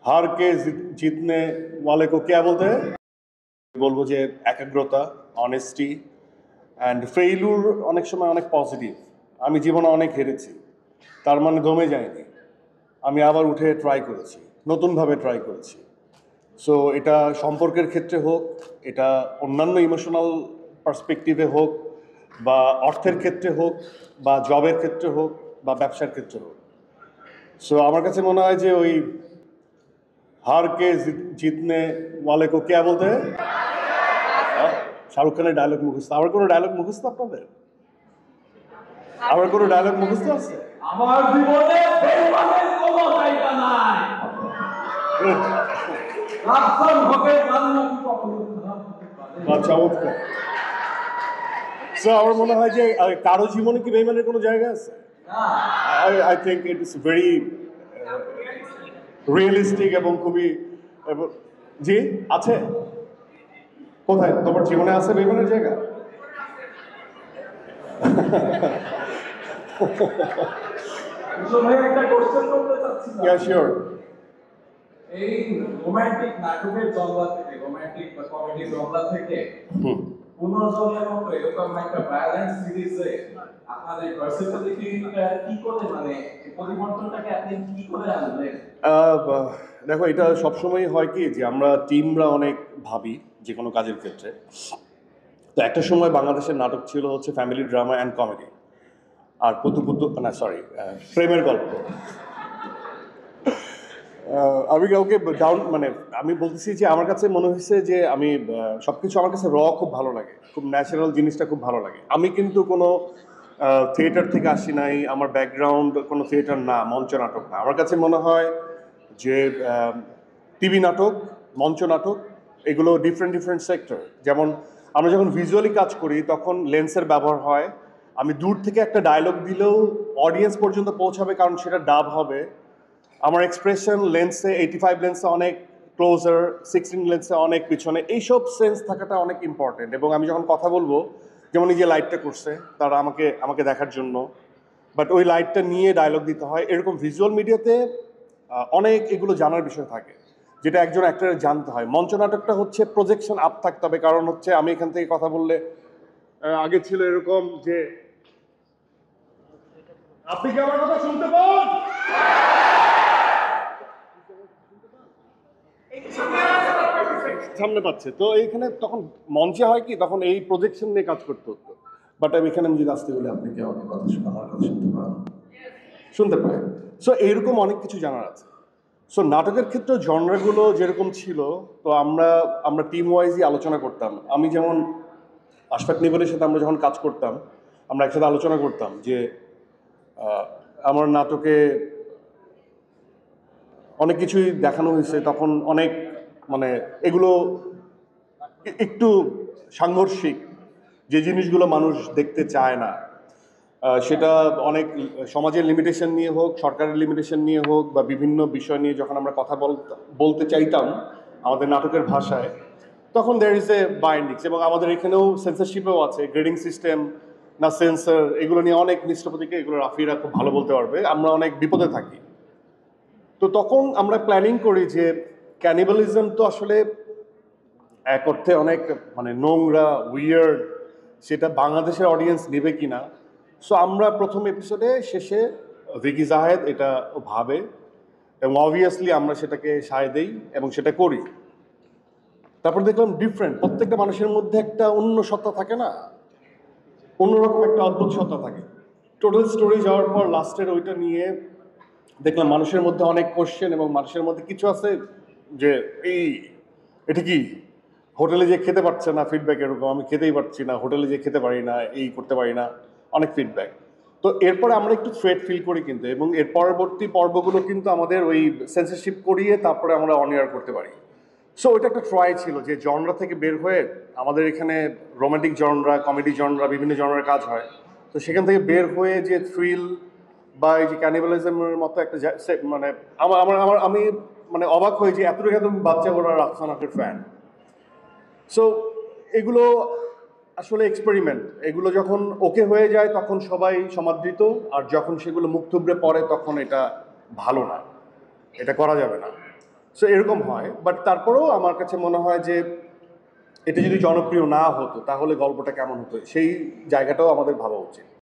हार के जीतने वाले को क्या बोलते हैं? বলবো যে একাগ্রতা, অনেস্টি অ্যান্ড ফেইলুর অনেক সময় অনেক পজিটিভ। আমি জীবনে অনেক হেরেছি, তার মানে দমে যায়নি, আমি আবার উঠে ট্রাই করেছি, নতুনভাবে ট্রাই করেছি। সো এটা সম্পর্কের ক্ষেত্রে হোক, এটা অন্যান্য ইমোশনাল পার্সপেক্টিভে হোক, বা অর্থের ক্ষেত্রে হোক, বা জবের ক্ষেত্রে হোক, বা ব্যবসার ক্ষেত্রে হোক। সো আমার কাছে মনে হয় যে ওই हार के जीतने वाले को क्या बोलते हैं? শাহরুখ খানের ডায়লগ মুখস্থ। আমার কোনো ডায়লগ মুখস্থ আপনাদের? আমার কোনো ডায়লগ মুখস্থ আছে? আমার জীবনে বেঈমানের কোনো জায়গা নাই। রাসূল হকের বান্দা কি কখনো খারাপ হতে পারে? চমৎকার। সো আমার মনে হয় যে কারো জীবনে কি বেঈমানের কোনো জায়গা আছে? না। I think it is very realistic এবং খুবই জি আছে। কোথায় তোমার জীবনে আছে বেঈমানের জায়গা? একটা কোশ্চেন করতে চাচ্ছিলাম। Yeah sure. এই রোমান্টিক নাটকের জনরা থেকে, রোমান্টিক বা কমেডি জনরা থেকে পুনর্জন্মের মতো এরকম একটা ভায়োলেন্স সিরিজে আপনাদের পার্সোনালিটিটা কি করে, মানে পরিবর্তনটাকে আপনি কি করে আনলেন? দেখো, এটা সবসময় হয় কি যে আমরা টিমরা অনেক ভাবি যে কোনো কাজের ক্ষেত্রে। তো একটা সময় বাংলাদেশের নাটক ছিল হচ্ছে ফ্যামিলি ড্রামা অ্যান্ড কমেডি, আর প্রেমের গল্প। আমি কাউকে মানে আমি বলতেছি যে আমার কাছে মনে হয়েছে যে আমি সবকিছু আমার কাছে খুব ভালো লাগে, খুব ন্যাচারাল জিনিসটা খুব ভালো লাগে। আমি কিন্তু কোনো থিয়েটার থেকে আসি নাই, আমার ব্যাকগ্রাউন্ড কোনো থিয়েটার না, মঞ্চ নাটক না। আমার কাছে মনে হয় যে টিভি নাটক, মঞ্চ নাটক, এগুলো ডিফারেন্ট ডিফারেন্ট সেক্টর। যেমন আমরা যখন ভিজুয়ালি কাজ করি তখন লেন্সের ব্যবহার হয়। আমি দূর থেকে একটা ডায়লগ দিলেও অডিয়েন্স পর্যন্ত পৌঁছাবে, কারণ সেটা ডাব হবে। আমার এক্সপ্রেশন লেন্সে 85 লেন্সে অনেক ক্লোজার, 16 লেন্সে অনেক পিছনে, এইসব সেন্স থাকাটা অনেক ইম্পর্টেন্ট। এবং আমি যখন কথা বলবো, যেমন এই যে লাইটটা করছে তারা আমাকে দেখার জন্য, বাট ওই লাইটটা নিয়ে ডায়লগ দিতে হয়। এরকম ভিজুয়াল মিডিয়াতে অনেক এগুলো জানার বিষয় থাকে, যেটা একজন অ্যাক্টরের জানতে হয়। মঞ্চ নাটকটা হচ্ছে প্রজেকশন আপ থাকতে হবে, কারণ হচ্ছে আমি এখান থেকে কথা বললে, আগে ছিল এরকম যে আপনি কি আমার কথা শুনতে পান? সামনে পাচ্ছে তো এইখানে, তখন মঞ্চে হয় কি, তখন এই প্রজেকশন নিয়ে কাজ করতে হতো। বাট আমি এখানে যদি আসতে বলি, আপনি কি আমার কথা শুনতে পান? শুনতে পাই। সো এইরকম অনেক কিছু জানার আছে। সো নাটকের ক্ষেত্রে জনরাগুলো যেরকম ছিল, তো আমরা টিম ওয়াইজই আলোচনা করতাম। আমি যেমন আশফাক নিবনের সাথে আমরা যখন কাজ করতাম, আমরা একসাথে আলোচনা করতাম যে আমার নাটকে অনেক কিছুই দেখানো হয়েছে, তখন অনেক মানে এগুলো একটু সাংঘর্ষিক, যে জিনিসগুলো মানুষ দেখতে চায় না, সেটা অনেক সমাজের লিমিটেশন নিয়ে হোক, সরকারের লিমিটেশন নিয়ে হোক, বা বিভিন্ন বিষয় নিয়ে যখন আমরা কথা বলতে চাইতাম আমাদের নাটকের ভাষায়, তখন দেয়ার ইজ এ বাইন্ডিংস। এবং আমাদের এখানেও সেন্সরশিপেও আছে, গ্রেডিং সিস্টেম না সেন্সর, এগুলো নিয়ে অনেক মিশ্র প্রতিক্রিয়া, এগুলো রাফিরা খুব ভালো বলতে পারবে। আমরা অনেক বিপদে থাকি। তো তখন আমরা প্ল্যানিং করি যে ক্যানিবালিজম তো আসলে এক অর্থে অনেক মানে নোংরা, উইয়ার্ড, সেটা বাংলাদেশের অডিয়েন্স নেবে কিনা। সো আমরা প্রথম এপিসোডে শেষে ভিকি জাহেদ এটা ভাবে, এবং অবভিয়াসলি আমরা সেটাকে সায় দেই এবং সেটা করি। তারপর দেখলাম ডিফারেন্ট, প্রত্যেকটা মানুষের মধ্যে একটা অন্য সত্তা থাকে না, অন্যরকম একটা অদ্ভুত সত্তা থাকে। টোটাল স্টোরি যাওয়ার পর লাস্টের ওইটা নিয়ে দেখলাম মানুষের মধ্যে অনেক কোশ্চেন, এবং মানুষের মধ্যে কিছু আছে যে এটা কি হোটেলে যে খেতে পারছে না, ফিডব্যাক এরকম, আমি খেতেই পারছি না, হোটেলে যে খেতে পারি না, এই করতে পারি না, অনেক ফিডব্যাক। তো এরপরে আমরা একটু থ্রেট ফিল করি কিন্তু, এবং এর পরবর্তী পর্বগুলো কিন্তু আমাদের ওই সেন্সরশিপ করিয়ে তারপরে আমরা অন এয়ার করতে পারি। সো ওইটা একটা ট্রাই ছিল যে জনরা থেকে বের হয়ে, আমাদের এখানে রোমান্টিক জনরা, কমেডি জনরা, বিভিন্ন জনরার কাজ হয়, তো সেখান থেকে বের হয়ে যে থ্রিল বা এই যে ক্যানিবালিজমের মতো একটা মানে আমি মানে অবাক হই যে এতটুকু বাচ্চা ওরা রাফসানাফের ফ্যান। সো এগুলো আসলে এক্সপেরিমেন্ট, এগুলো যখন ওকে হয়ে যায় তখন সবাই সমাদৃত, আর যখন সেগুলো মুখ থুবড়ে পড়ে তখন এটা ভালো না, এটা করা যাবে না। সো এরকম হয়, বাট তারপরেও আমার কাছে মনে হয় যে এটা যদি জনপ্রিয় না হতো তাহলে গল্পটা কেমন হতো সেই জায়গাটাও আমাদের ভাবা উচিত।